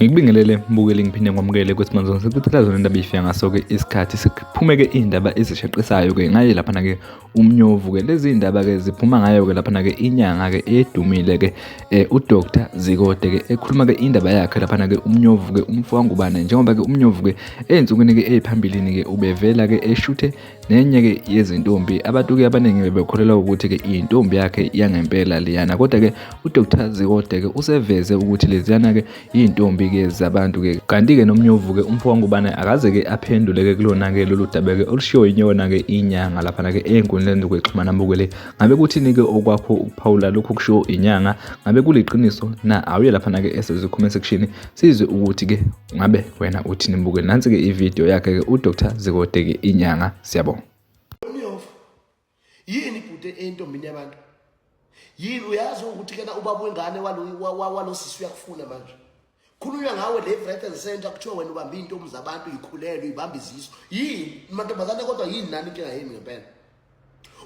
Ngikubingelele mbukeli ngiphinde ngwamukele kwesimanje sekuthela indaba ifika ngaso-ke isikhathi siphume-ke iy'ndaba ezishaqisayo-ke ngaye laphana-ke umnyovu-ke lezi y'ndaba-ke ziphuma ngayo-ke laphana-ke inyanga-ke edumile-ke uDr Zikode-ke ekhuluma-ke indaba yakhe laphana-ke umnyovu-ke umfowangubane njengoba-ke umnyovu-ke ey'nsukwini-ke ey'phambilini-ke ubevela-ke eshuthe nenye-ke yezintombi abantu-ke abaningi bebekholelwa ukuthi-ke intombi yakhe yangempela liyana kodwa-ke uDr Zikode-ke useveze ukuthi leziyana-ke iy'ntombi-ke zabantu-ke kanti-ke nomnyovu-ke umfowangubane akaze-ke aphendule-ke kulona-ke lolu daba-ke olushiwo yiyona-ke inyanga laphana-ke ey'nkundleni zokuxhumana mbukele ngabe kuthini-ke okwakho ukuphawula lokhu kushiwo inyanga ngabe kuliqiniso na awuye laphana-ke esezwe comment section sizwe ukuthi-ke ngabe wena uthini mbukele nansi-ke ividiyo yakhe-ke uDr Zikode-ke inyanga siyabona. Yini ibhuti entombini yabantu? Yini uyazi ukuthi kena ubaba wengane walosisi uyakufuna manje? Khulunywa ngawe le Breton Center kuthiwa wena ubamba intombi zabantu ikhulelwe ibamba iziso. Yini mantombazane kodwa yini nani inkinga yini ngempela?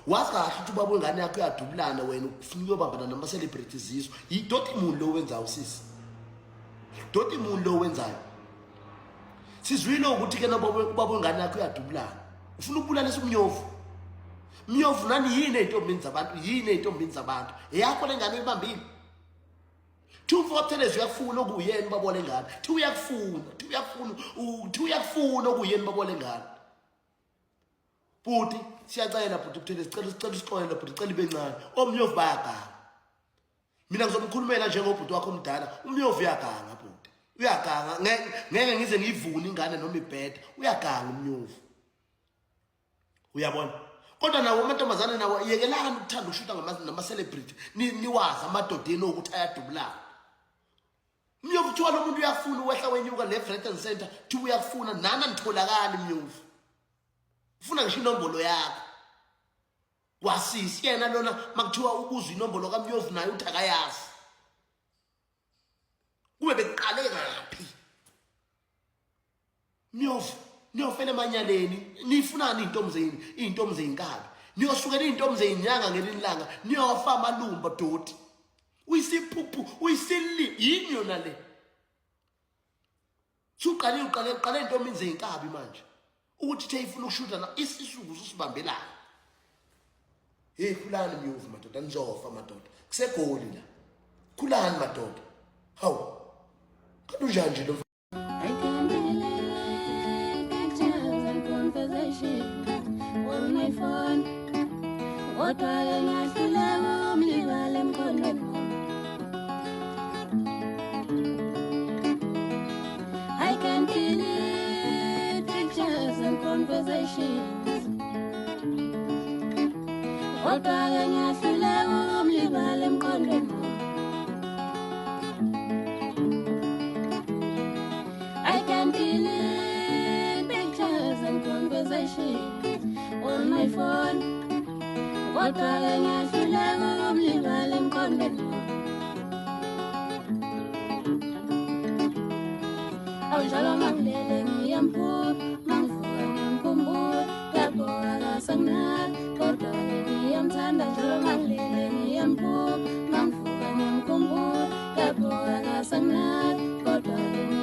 Wazi kahle ukuthi ubaba wengane yakho uyadubulana wena ufuna uyobambana nama celebrities iziso. Yidoti umuntu lo wenzayo sisi. Doti umuntu lo wenzayo. Sizwile ukuthi kena ubaba wengane yakho uyadubulana. Ufuna ukubulalisa umnyovu. Mnyovu nani yini ey'ntombini zabantu? Yini ey'ntombini zabantu? Eyakho le ngane uyibambile. Thufotelezi uyakufuna okuyena babole ngane. Uyakufuna okuyena babole ngane. Bhuti siyacela bhuti kuthele sicela isixolelo bhuti cela ibe ncane. Omnyovu bayaganga. Mina ngizomkhulumela njengobhuti wakho omdala. Umnyovu uyaganga bhuti. Uyaganga. Ngeke ngize ngiyivune ingane noma ibhede. Uyaganga umnyovu. Uyabona? Kodwa nawo amantombazane nawo yekelani ukuthanda ukushuta nama celebrity niwazi amadodeni ukuthi ayadubulana. Mnyovu kuthiwa lo muntu uyafuna uwehla wenyuka le Breton Center thi uyafuna nana nitholakala Mnyovu. Ufuna ngisho inombolo yakho. Wasisi yena lona makuthiwa ukuzwa inombolo kaMnyovu naye uthi akayazi. Kube beqale ngaphi? Mnyovu niyofela emanyaleni nifunani iy'ntombi zey'nkabi niyosukela iy'ntombi zey'nyanga ngelinye ilanga niyofa amalumba doti uyisiphuphu uyisili yini yona le suqale iy'ntombini zey'nkabi manje ukuthi the ifuna ukushuta na isisuku usibambelana. Hey khulani Mnyovu madoda nizofa madoda kusegoli la khulani madoda hawu kanunjani nje lo on my phone. What I feel I can delete pictures and conversations. What I feel I can delete pictures and conversations on my phone. What I feel I'm